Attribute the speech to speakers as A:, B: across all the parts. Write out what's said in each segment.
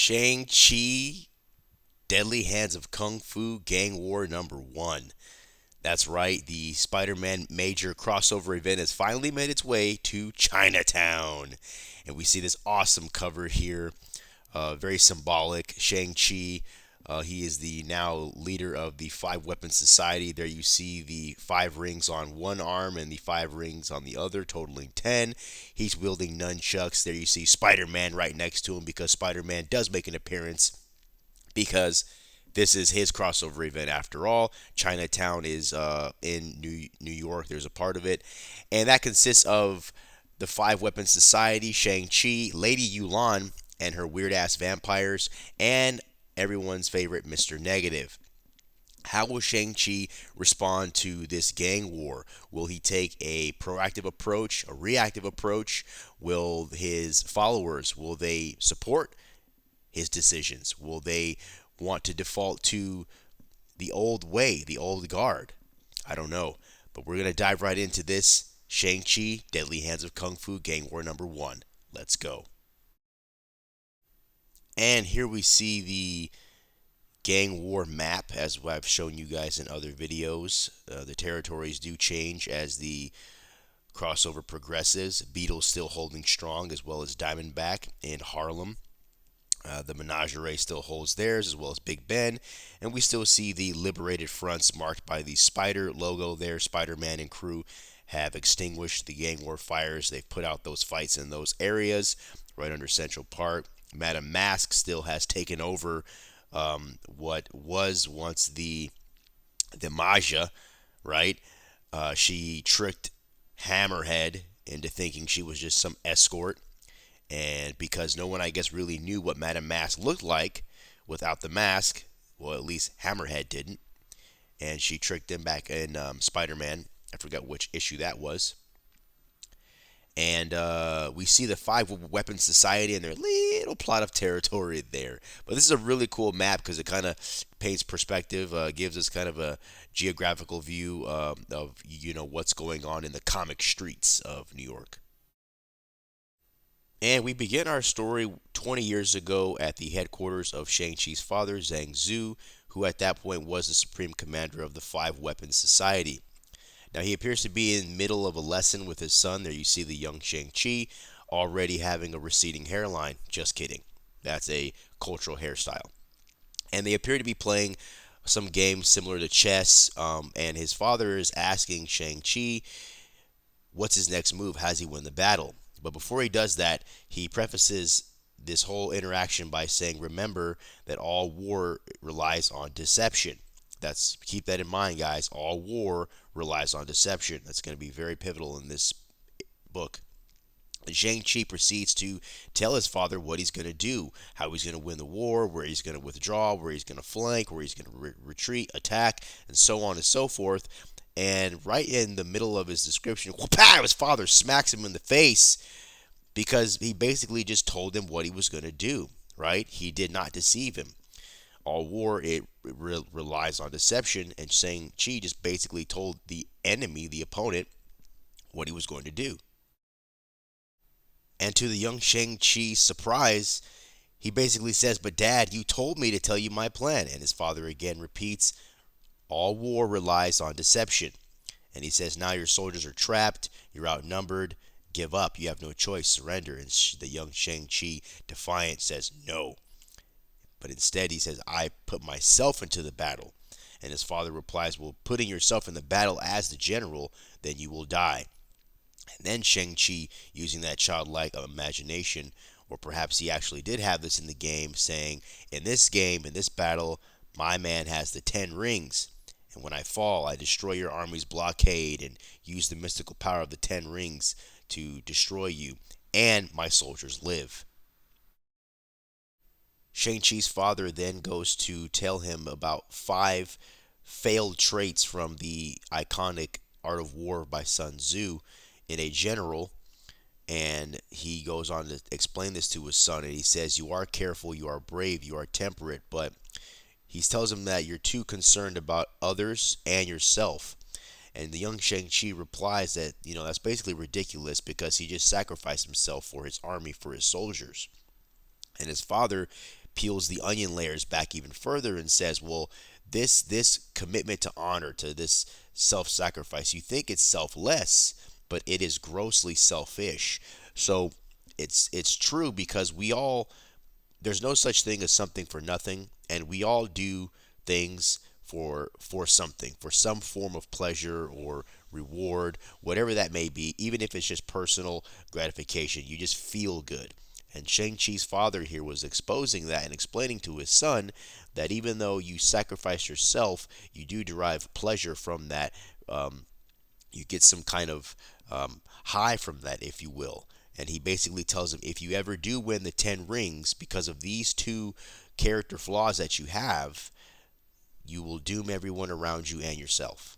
A: Shang Chi, Deadly Hands of Kung Fu Gang War number 1. That's right, the Spider Man major crossover event has finally made its way to Chinatown. And we see this awesome cover here, very symbolic. Shang-Chi, he is the now leader of the Five Weapons Society. There you see the five rings on one arm and the five rings on the other, totaling 10. He's wielding nunchucks. There you see Spider Man right next to him because Spider Man does make an appearance because this is his crossover event after all. Chinatown is in New York. There's a part of it, and that consists of the Five Weapons Society, Shang-Chi, Lady Yulan, and her weird ass vampires, and everyone's favorite Mr. Negative. How will Shang-Chi respond to this gang war? Will he take a proactive approach, a reactive approach? Will his followers, will they support his decisions? Will they want to default to the old way, the old guard? I don't know. But we're going to dive right into this Shang-Chi, Deadly Hands of Kung Fu, Gang War number 1. Let's go. And here we see the gang war map as I've shown you guys in other videos. The territories do change as the crossover progresses. Beetle's still holding strong, as well as Diamondback in Harlem. The Menagerie still holds theirs, as well as Big Ben. And we still see the liberated fronts marked by the Spider logo there. Spider-Man and crew have extinguished the gang war fires. They've put out those fights in those areas right under Central Park. Madame Mask still has taken over what was once the Maja, right? She tricked Hammerhead into thinking she was just some escort. And because no one, I guess, really knew what Madame Mask looked like without the mask, well, at least Hammerhead didn't. And she tricked him back in Spider-Man. I forgot which issue that was. And we see the Five Weapons Society and their little plot of territory there. But this is a really cool map because it kind of paints perspective, gives us kind of a geographical view of what's going on in the comic streets of New York. And we begin our story 20 years ago at the headquarters of Shang-Chi's father, Zhang Zhu, who at that point was the supreme commander of the Five Weapons Society. Now he appears to be in the middle of a lesson with his son. There you see the young Shang-Chi already having a receding hairline. Just kidding. That's a cultural hairstyle. And they appear to be playing some games similar to chess. And his father is asking Shang-Chi, what's his next move? How does he win the battle? But before he does that, he prefaces this whole interaction by saying, remember that all war relies on deception. Keep that in mind, guys. All war relies on deception. That's going to be very pivotal in this book. Shang-Chi proceeds to tell his father what he's going to do, how he's going to win the war, where he's going to withdraw, where he's going to flank, where he's going to retreat, attack, and so on and so forth. And right in the middle of his description, whoop-ah, his father smacks him in the face because he basically just told him what he was going to do, right? He did not deceive him. All war, it relies on deception, and Shang-Chi just basically told the enemy, the opponent, what he was going to do. And to the young Shang-Chi's surprise, he basically says, but Dad, you told me to tell you my plan. And his father again repeats, all war relies on deception. And he says, now your soldiers are trapped, you're outnumbered, give up, you have no choice, surrender. And the young Shang-Chi, defiant, says, no. But instead he says, I put myself into the battle. And his father replies, well, putting yourself in the battle as the general, then you will die. And then Shang-Chi, using that childlike imagination, or perhaps he actually did have this in the game, saying, in this game, in this battle, my man has the 10 rings. And when I fall, I destroy your army's blockade and use the mystical power of the 10 rings to destroy you. And my soldiers live. Shang-Chi's father then goes to tell him about 5 failed traits from the iconic Art of War by Sun Tzu in a general. And he goes on to explain this to his son. And he says, you are careful, you are brave, you are temperate, but he tells him that you're too concerned about others and yourself. And the young Shang-Chi replies that, that's basically ridiculous because he just sacrificed himself for his army, for his soldiers. And his father peels the onion layers back even further and says, well, this commitment to honor, to this self-sacrifice, you think it's selfless, but it is grossly selfish. So it's true because we all there's no such thing as something for nothing, and we all do things for something, for some form of pleasure or reward, whatever that may be, even if it's just personal gratification. You just feel good. And Shang-Chi's father here was exposing that and explaining to his son that even though you sacrifice yourself, you do derive pleasure from that. You get some kind of high from that, if you will. And he basically tells him, if you ever do win the 10 rings because of these two character flaws that you have, you will doom everyone around you and yourself.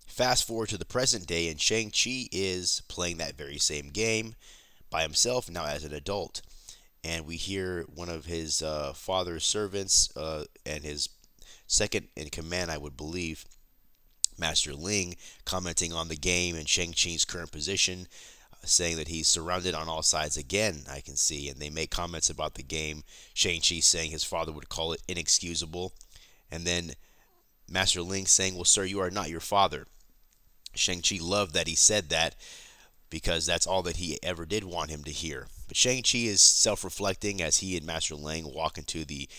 A: Fast forward to the present day, and Shang-Chi is playing that very same game by himself now as an adult. And we hear one of his father's servants and his second in command, I would believe, Master Ling, commenting on the game and Shang-Chi's current position, saying that he's surrounded on all sides again, I can see. And they make comments about the game. Shang-Chi saying his father would call it inexcusable. And then Master Ling saying, well, sir, you are not your father. Shang-Chi loved that he said that because that's all that he ever did want him to hear. But Shang-Chi is self-reflecting as he and Master Lang walk into the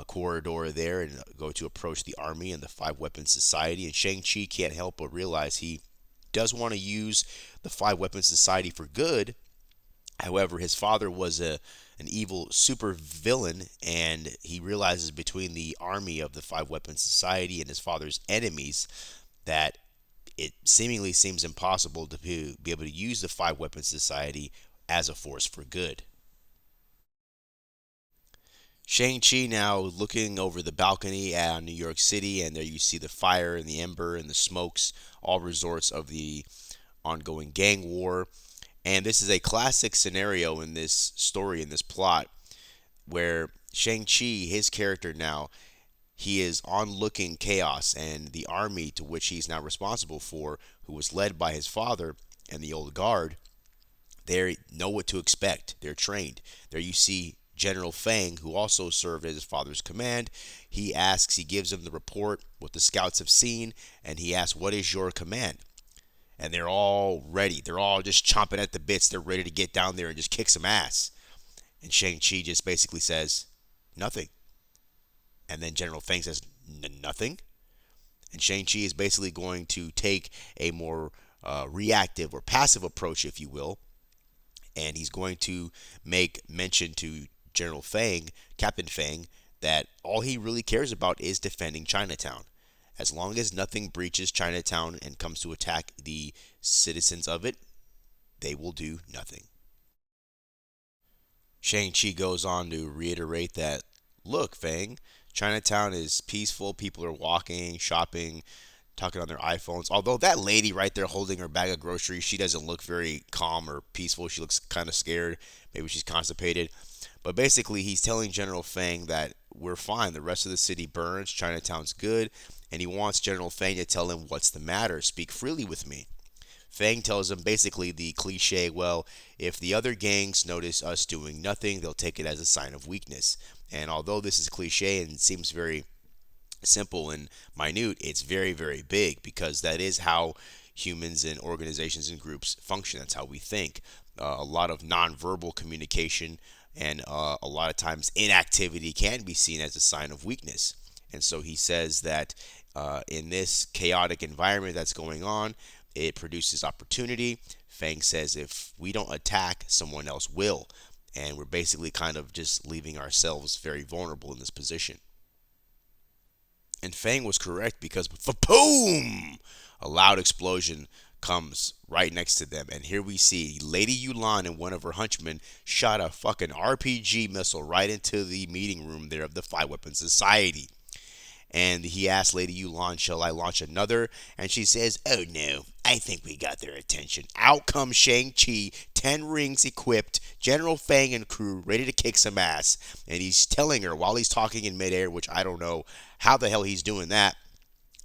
A: corridor there and go to approach the army and the Five Weapons Society. And Shang-Chi can't help but realize he does want to use the Five Weapons Society for good. However, his father was an evil super villain, and he realizes between the army of the Five Weapons Society and his father's enemies that it seemingly seems impossible to be able to use the Five Weapons Society as a force for good. Shang-Chi now looking over the balcony at New York City, and there you see the fire and the ember and the smokes, all resorts of the ongoing gang war. And this is a classic scenario in this story, in this plot, where Shang-Chi, his character now, he is onlooking chaos, and the army to which he's now responsible for, who was led by his father and the old guard, they know what to expect. They're trained. There you see General Fang, who also served as his father's command. He gives him the report, what the scouts have seen, and he asks, what is your command? And they're all ready. They're all just chomping at the bits. They're ready to get down there and just kick some ass. And Shang-Chi just basically says, nothing. And then General Fang says, nothing? And Shang-Chi is basically going to take a more reactive or passive approach, if you will. And he's going to make mention to General Fang, Captain Fang, that all he really cares about is defending Chinatown. As long as nothing breaches Chinatown and comes to attack the citizens of it, they will do nothing. Shang-Chi goes on to reiterate that, look, Fang, Chinatown is peaceful. People are walking, shopping, talking on their iPhones. Although that lady right there holding her bag of groceries, she doesn't look very calm or peaceful. She looks kind of scared. Maybe she's constipated. But basically, he's telling General Fang that we're fine. The rest of the city burns. Chinatown's good. And he wants General Fang to tell him what's the matter. Speak freely with me. Fang tells him basically the cliche, well, if the other gangs notice us doing nothing, they'll take it as a sign of weakness. And although this is cliche and seems very simple and minute, it's very, very big because that is how humans and organizations and groups function. That's how we think. A lot of nonverbal communication and a lot of times inactivity can be seen as a sign of weakness. And so he says that in this chaotic environment that's going on, it produces opportunity. Fang says if we don't attack, someone else will. And we're basically kind of just leaving ourselves very vulnerable in this position. And Fang was correct because boom! A loud explosion comes right next to them. And here we see Lady Yulan and one of her henchmen shot a fucking RPG missile right into the meeting room there of the Five Weapons Society. And he asked Lady Yulan, shall I launch another? And she says, oh no, I think we got their attention. Out comes Shang-Chi, 10 rings equipped, General Fang and crew ready to kick some ass. And he's telling her while he's talking in midair, which I don't know how the hell he's doing that.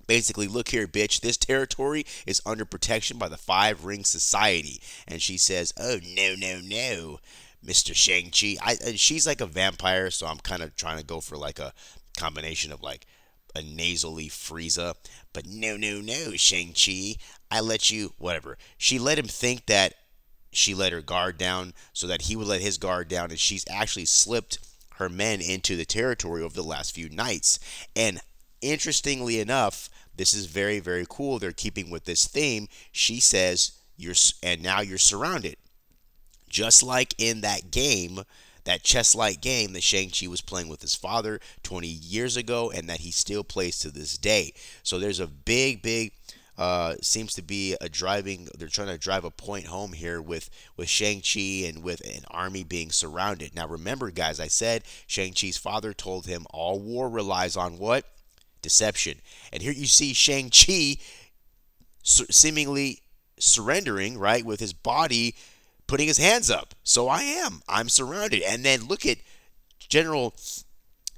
A: Basically, look here, bitch, this territory is under protection by the Five Ring Society. And she says, oh, no, no, no. Mr. Shang Chi. She's like a vampire, so I'm kind of trying to go for like a combination of like a nasally Frieza. But no, no, no, Shang Chi. I let you whatever. She let him think that she let her guard down so that he would let his guard down, and she's actually slipped her men into the territory over the last few nights. And interestingly enough, this is very, very cool. They're keeping with this theme. She says, and now you're surrounded. Just like in that game, that chess like game that Shang-Chi was playing with his father 20 years ago and that he still plays to this day. So there's a big, seems to be a driving, they're trying to drive a point home here with Shang-Chi and with an army being surrounded. Now remember, guys, I said Shang-Chi's father told him all war relies on what? Deception. And here you see Shang-Chi seemingly surrendering, right, with his body putting his hands up. So I am. I'm surrounded. And then look at General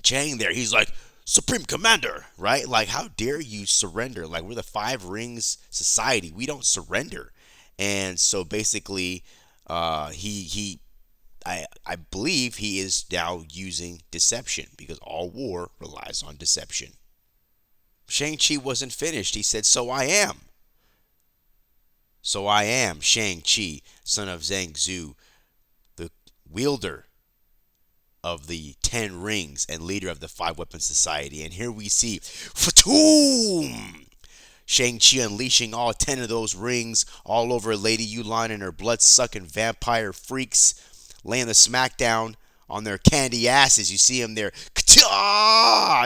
A: Chang there. He's like, Supreme Commander, right? Like, how dare you surrender? Like, we're the Five Rings Society. We don't surrender. And so basically, I believe he is now using deception because all war relies on deception. Shang-Chi wasn't finished. He said, so I am. So I am Shang-Chi, son of Zhang Zhu, the wielder of the Ten Rings and leader of the Five Weapon Society. And here we see Fatum! Shang-Chi unleashing all 10 of those rings all over Lady Yulan and her blood-sucking vampire freaks, laying the smackdown on their candy asses. You see them there.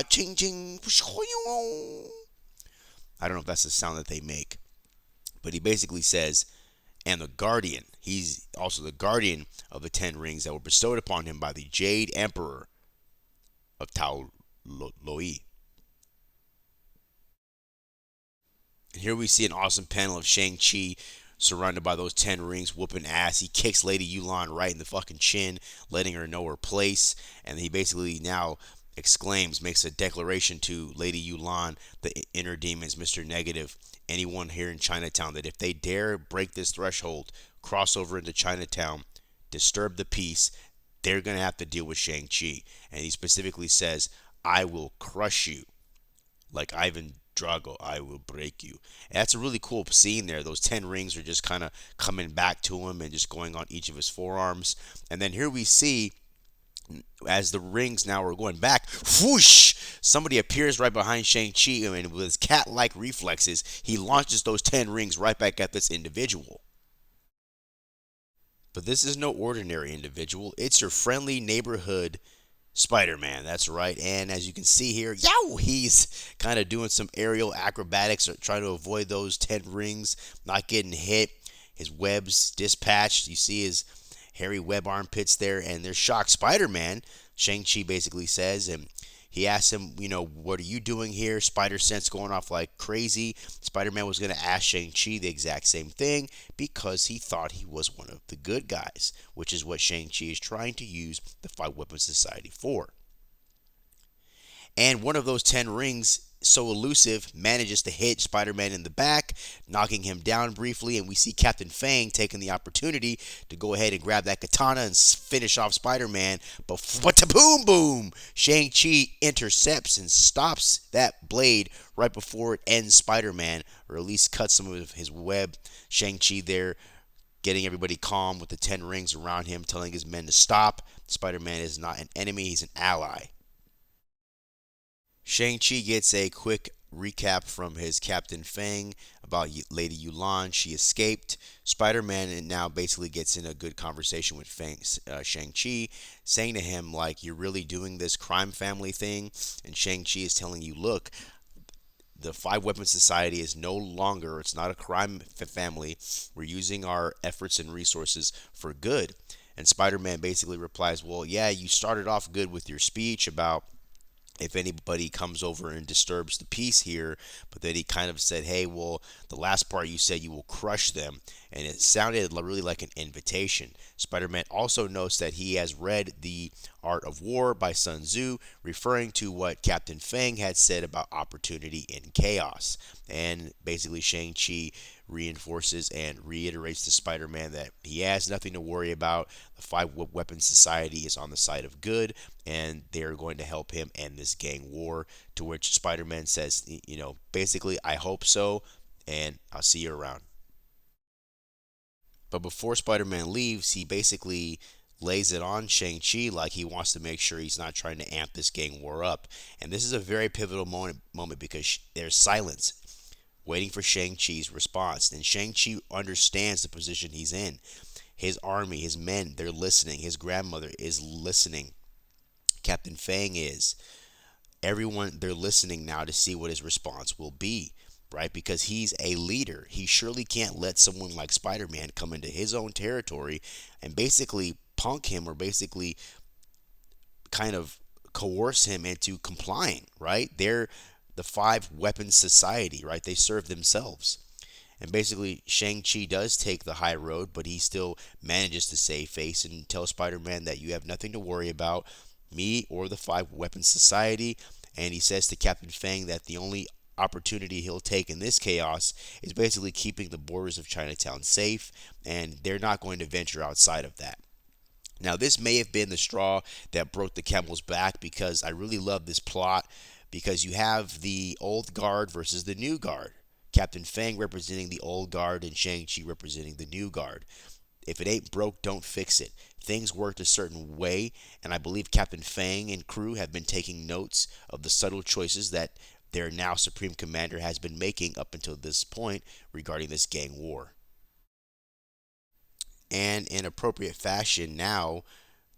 A: Ching, ching. I don't know if that's the sound that they make. But he basically says, and the guardian, he's also the guardian of the 10 rings that were bestowed upon him by the Jade Emperor of Tao Loi. And here we see an awesome panel of Shang-Chi surrounded by those 10 rings, whooping ass. He kicks Lady Yulan right in the fucking chin, letting her know her place. And he basically now exclaims, makes a declaration to Lady Yulan, the inner demons, Mr. Negative, anyone here in Chinatown, that if they dare break this threshold, cross over into Chinatown, disturb the peace, they're going to have to deal with Shang-Chi. And he specifically says, I will crush you like Ivan Drago, I will break you. And that's a really cool scene there. Those 10 rings are just kind of coming back to him and just going on each of his forearms. And then here we see, as the rings now are going back, whoosh, somebody appears right behind Shang-Chi, and with his cat-like reflexes, he launches those 10 rings right back at this individual. But this is no ordinary individual. It's your friendly neighborhood Spider-Man. That's right. And as you can see here, yow, he's kind of doing some aerial acrobatics, trying to avoid those 10 rings, not getting hit. His webs dispatched. You see his hairy web armpits there, and there's shocked Spider-Man, Shang-Chi basically says, and he asks him, what are you doing here? Spider sense going off like crazy. Spider-Man was going to ask Shang-Chi the exact same thing because he thought he was one of the good guys, which is what Shang-Chi is trying to use the Five Weapon Society for. And one of those 10 rings, so elusive, manages to hit Spider-Man in the back, knocking him down briefly, and we see Captain Fang taking the opportunity to go ahead and grab that katana and finish off Spider-Man. But boom, boom! Shang-Chi intercepts and stops that blade right before it ends Spider-Man, or at least cuts some of his web. Shang-Chi there getting everybody calm with the 10 rings around him, telling his men to stop. Spider-Man is not an enemy, he's an ally. Shang-Chi gets a quick recap from his Captain Fang about Lady Yulan. She escaped. Spider-Man now basically gets in a good conversation with Shang-Chi, saying to him, like, you're really doing this crime family thing? And Shang-Chi is telling you, look, the Five Weapon Society is no longer, it's not a crime family. We're using our efforts and resources for good. And Spider-Man basically replies, well, yeah, you started off good with your speech about if anybody comes over and disturbs the peace here, but then he kind of said, hey, well, the last part you said you will crush them, and it sounded really like an invitation. Spider-Man also notes that he has read The Art of War by Sun Tzu, referring to what Captain Fang had said about opportunity in chaos. And basically, Shang-Chi reinforces and reiterates to Spider-Man that he has nothing to worry about. The Five Weapon Society is on the side of good, and they're going to help him end this gang war. To which Spider-Man says, basically, I hope so, and I'll see you around. But before Spider Man leaves, he basically lays it on Shang-Chi like he wants to make sure he's not trying to amp this gang war up. And this is a very pivotal moment because there's silence waiting for Shang-Chi's response. And Shang-Chi understands the position he's in. His army, his men, they're listening. His grandmother is listening. Captain Fang is. Everyone, they're listening now to see what his response will be, right? Because he's a leader. He surely can't let someone like Spider-Man come into his own territory and basically punk him, or basically kind of coerce him into complying, right? They're the Five Weapons Society, right? They serve themselves. And basically, Shang-Chi does take the high road, but he still manages to save face and tell Spider-Man that you have nothing to worry about, me or the Five Weapons Society. And he says to Captain Fang that the only opportunity he'll take in this chaos is basically keeping the borders of Chinatown safe, and they're not going to venture outside of that. Now, this may have been the straw that broke the camel's back, because I really love this plot, because you have the old guard versus the new guard. Captain Fang representing the old guard and Shang-Chi representing the new guard. If it ain't broke, don't fix it. Things worked a certain way, and I believe Captain Fang and crew have been taking notes of the subtle choices that their now Supreme Commander has been making up until this point regarding this gang war. And in appropriate fashion, now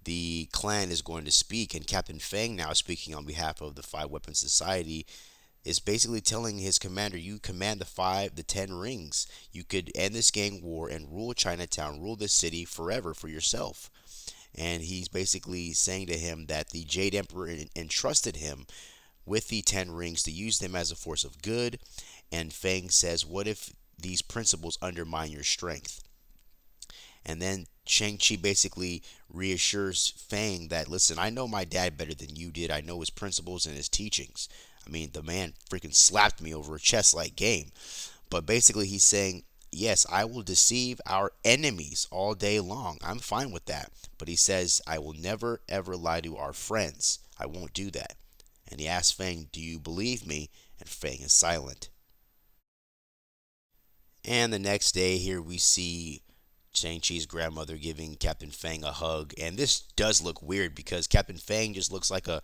A: the clan is going to speak, and Captain Fang, now speaking on behalf of the Five Weapons Society, is basically telling his commander, you command the 10 rings. You could end this gang war and rule Chinatown, rule this city forever for yourself. And he's basically saying to him that the Jade Emperor entrusted him with the 10 rings to use them as a force of good. And Fang says, what if these principles undermine your strength? And then Shang-Chi basically reassures Fang that, listen, I know my dad better than you did. I know his principles and his teachings. I mean, the man freaking slapped me over a chess like game. But basically, he's saying, yes, I will deceive our enemies all day long. I'm fine with that. But he says, I will never, ever lie to our friends. I won't do that. And he asks Fang, do you believe me? And Fang is silent. And the next day, here we see Shang-Chi's grandmother giving Captain Fang a hug. And this does look weird because Captain Fang just looks like a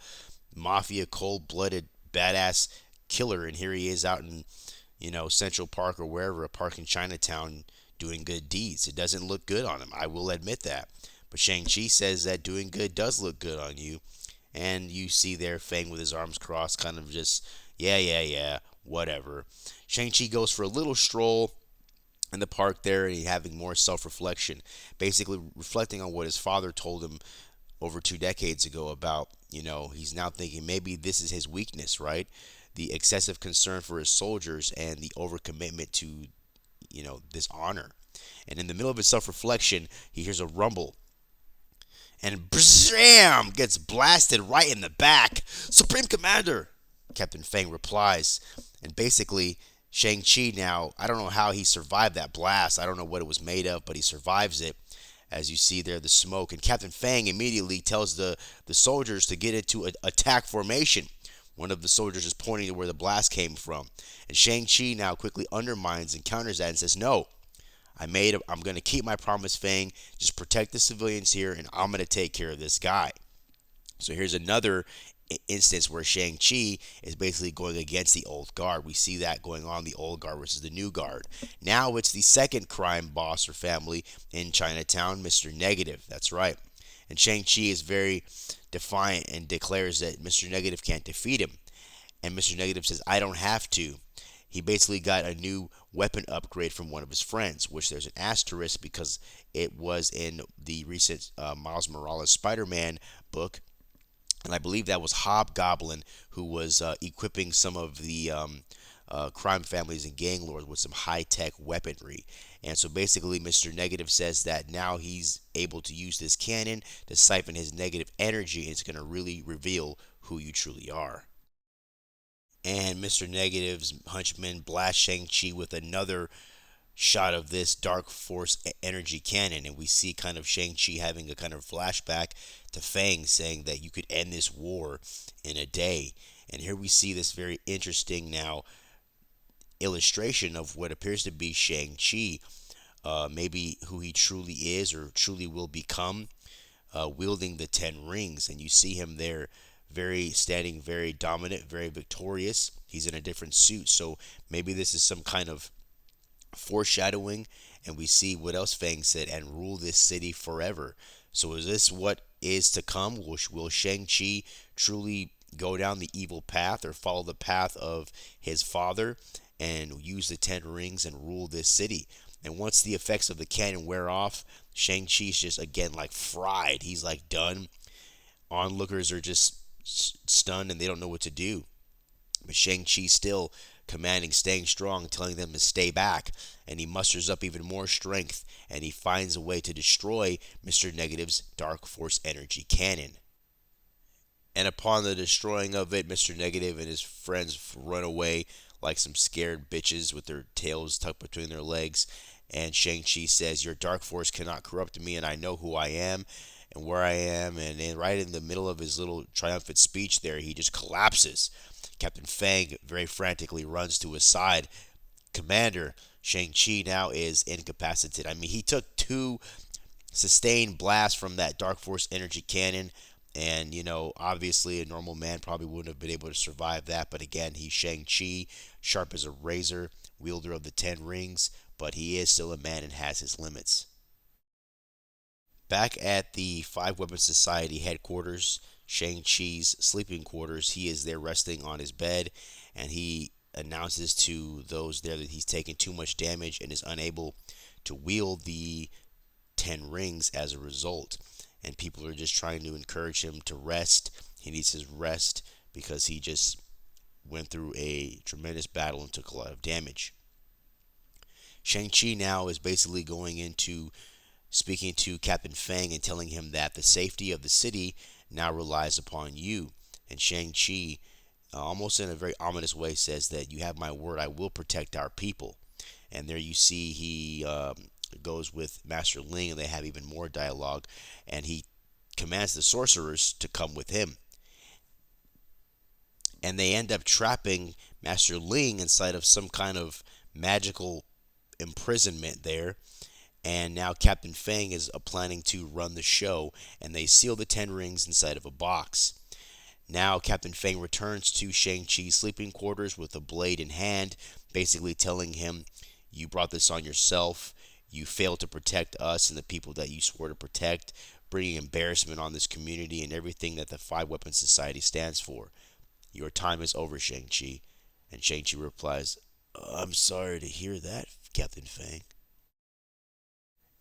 A: mafia, cold-blooded, badass killer. And here he is out in, Central Park or wherever, a park in Chinatown, doing good deeds. It doesn't look good on him. I will admit that. But Shang-Chi says that doing good does look good on you. And you see there Fang with his arms crossed, kind of just, yeah, yeah, yeah, whatever. Shang-Chi goes for a little stroll in the park there, and he having more self-reflection, basically reflecting on what his father told him over 2 decades ago about, he's now thinking maybe this is his weakness, right? The excessive concern for his soldiers and the overcommitment to, this honor. And in the middle of his self-reflection, he hears a rumble, and bam, gets blasted right in the back. Supreme Commander, Captain Fang replies. And basically, Shang-Chi now, I don't know how he survived that blast. I don't know what it was made of, but he survives it. As you see there, the smoke. And Captain Fang immediately tells the soldiers to get into attack formation. One of the soldiers is pointing to where the blast came from. And Shang-Chi now quickly undermines and counters that and says, no, I'm going to keep my promise, Fang. Just protect the civilians here, and I'm going to take care of this guy. So here's another instance where Shang-Chi is basically going against the old guard. We see that going on, the old guard versus the new guard. Now it's the second crime boss or family in Chinatown, Mr. Negative. That's right. And Shang-Chi is very defiant and declares that Mr. Negative can't defeat him. And Mr. Negative says, I don't have to. He basically got a new weapon upgrade from one of his friends, which there's an asterisk because it was in the recent Miles Morales Spider-Man book. And I believe that was Hobgoblin who was equipping some of the crime families and gang lords with some high-tech weaponry. And so basically, Mr. Negative says that now he's able to use this cannon to siphon his negative energy, and it's going to really reveal who you truly are. And Mr. Negative's henchman blasts Shang-Chi with another shot of this dark force energy cannon, and we see kind of Shang-Chi having a kind of flashback to Fang, saying that you could end this war in a day. And here we see this very interesting now illustration of what appears to be Shang-Chi, maybe who he truly is or truly will become, wielding the 10 rings. And you see him there very standing very dominant, very victorious. He's in a different suit, so maybe this is some kind of foreshadowing, and we see what else Fang said, and rule this city forever. So is this what is to come? Will Shang-Chi truly go down the evil path or follow the path of his father and use the 10 rings and rule this city? And once the effects of the cannon wear off, Shang-Chi's just again like fried. He's like done. Onlookers are just stunned and they don't know what to do. But Shang-Chi still commanding, staying strong, telling them to stay back. And he musters up even more strength and he finds a way to destroy Mr. Negative's Dark Force Energy Cannon. And upon the destroying of it, Mr. Negative and his friends run away like some scared bitches with their tails tucked between their legs. And Shang-Chi says, "Your dark force cannot corrupt me, and I know who I am and where I am." And then, right in the middle of his little triumphant speech there, he just collapses. Captain Fang very frantically runs to his side. Commander, Shang-Chi now is incapacitated. I mean, he took two sustained blasts from that Dark Force energy cannon. And, obviously a normal man probably wouldn't have been able to survive that. But again, he's Shang-Chi, sharp as a razor, wielder of the 10 rings. But he is still a man and has his limits. Back at the Five Weapons Society headquarters, Shang-Chi's sleeping quarters, he is there resting on his bed. And he announces to those there that he's taken too much damage and is unable to wield the 10 rings as a result. And people are just trying to encourage him to rest. He needs his rest because he just went through a tremendous battle and took a lot of damage. Shang-Chi now is basically going into speaking to Captain Fang and telling him that the safety of the city now relies upon you. And Shang-Chi, almost in a very ominous way, says that you have my word, I will protect our people. And there you see he goes with Master Ling, and they have even more dialogue. And he commands the sorcerers to come with him. And they end up trapping Master Ling inside of some kind of magical imprisonment there. And now Captain Fang is planning to run the show, and they seal the 10 rings inside of a box. Now Captain Fang returns to Shang-Chi's sleeping quarters with a blade in hand, basically telling him, "You brought this on yourself. You failed to protect us and the people that you swore to protect, bringing embarrassment on this community and everything that the Five Weapons Society stands for. Your time is over, Shang-Chi." And Shang-Chi replies, "I'm sorry to hear that, Captain Fang."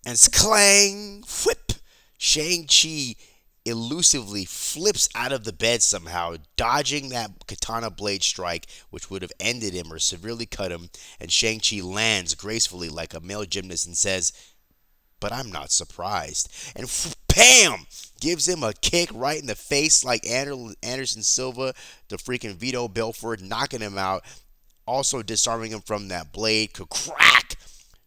A: And clang, whip! Shang-Chi elusively flips out of the bed somehow, dodging that katana blade strike, which would have ended him or severely cut him. And Shang-Chi lands gracefully like a male gymnast and says, "But I'm not surprised." And bam! Gives him a kick right in the face like Anderson Silva, the freaking Vito Belfort, knocking him out. Also disarming him from that blade. Crack!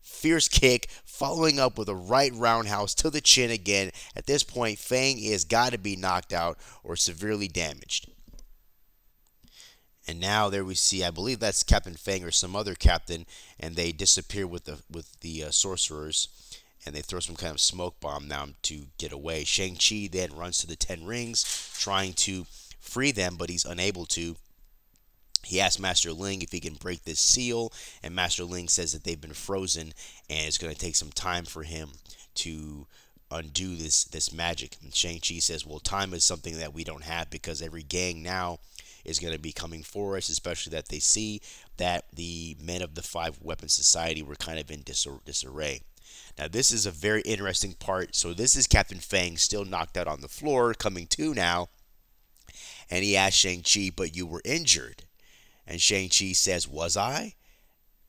A: Fierce kick, following up with a right roundhouse to the chin again. At this point, Fang is got to be knocked out or severely damaged. And now there we see, I believe that's Captain Fang or some other captain, and they disappear with the sorcerers, and they throw some kind of smoke bomb now to get away. Shang-Chi then runs to the 10 rings, trying to free them, but he's unable to. He asks Master Ling if he can break this seal, and Master Ling says that they've been frozen, and it's going to take some time for him to undo this magic. And Shang-Chi says, "Well, time is something that we don't have because every gang now is going to be coming for us, especially that they see that the men of the Five Weapons Society were kind of in disarray." Now, this is a very interesting part. So this is Captain Fang still knocked out on the floor, coming to now, and he asks Shang-Chi, "But you were injured." And Shang-Chi says, "Was I?"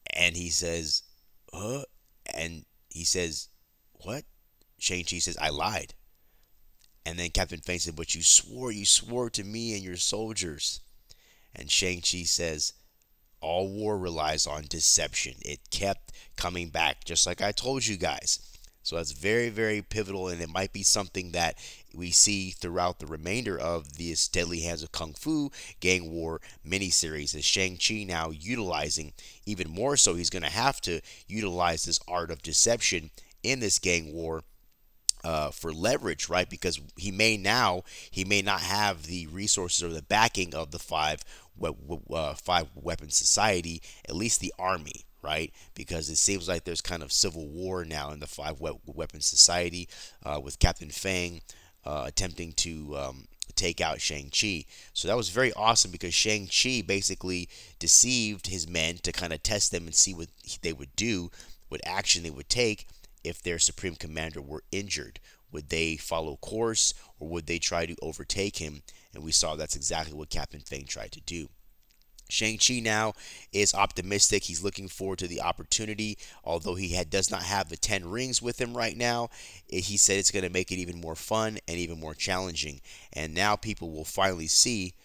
A: And he says, "Huh?" And he says, "What?" Shang-Chi says, "I lied." And then Captain Fang said, "But you swore to me and your soldiers." And Shang-Chi says, all war relies on deception. It kept coming back, just like I told you guys. So that's very, very pivotal, and it might be something that we see throughout the remainder of this Deadly Hands of Kung Fu Gang War miniseries. Is Shang-Chi now utilizing even more so? He's going to have to utilize this art of deception in this gang war for leverage, right? Because he may not have the resources or the backing of the five weapon society, at least the army, right? Because it seems like there's kind of civil war now in the weapon society with Captain Fang attempting to take out Shang Chi. So that was very awesome because Shang Chi basically deceived his men to kind of test them and see what they would do, what action they would take if their supreme commander were injured. Would they follow course or would they try to overtake him? And we saw that's exactly what Captain Fang tried to do. Shang-Chi now is optimistic. He's looking forward to the opportunity. Although does not have the 10 rings with him right now, he said it's going to make it even more fun and even more challenging. And now people will finally see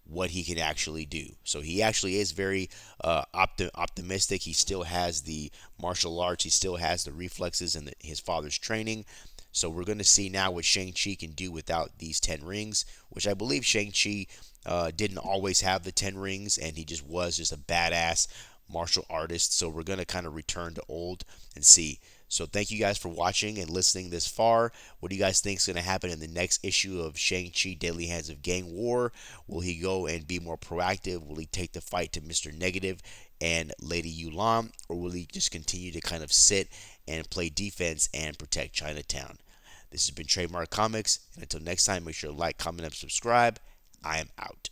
A: what he can actually do. So he actually is very optimistic. He still has the martial arts. He still has the reflexes and his father's training. So we're going to see now what Shang-Chi can do without these 10 rings, which I believe Shang-Chi didn't always have the 10 rings, and he was just a badass martial artist. So we're going to kind of return to old and see. So thank you guys for watching and listening this far. What do you guys think is going to happen in the next issue of Shang-Chi Deadly Hands of Gang War? Will he go and be more proactive? Will he take the fight to Mr. Negative and Lady Yulan? Or will he just continue to kind of sit and play defense and protect Chinatown? This has been Trademark Comics, and until next time, make sure to like, comment, and subscribe. I am out.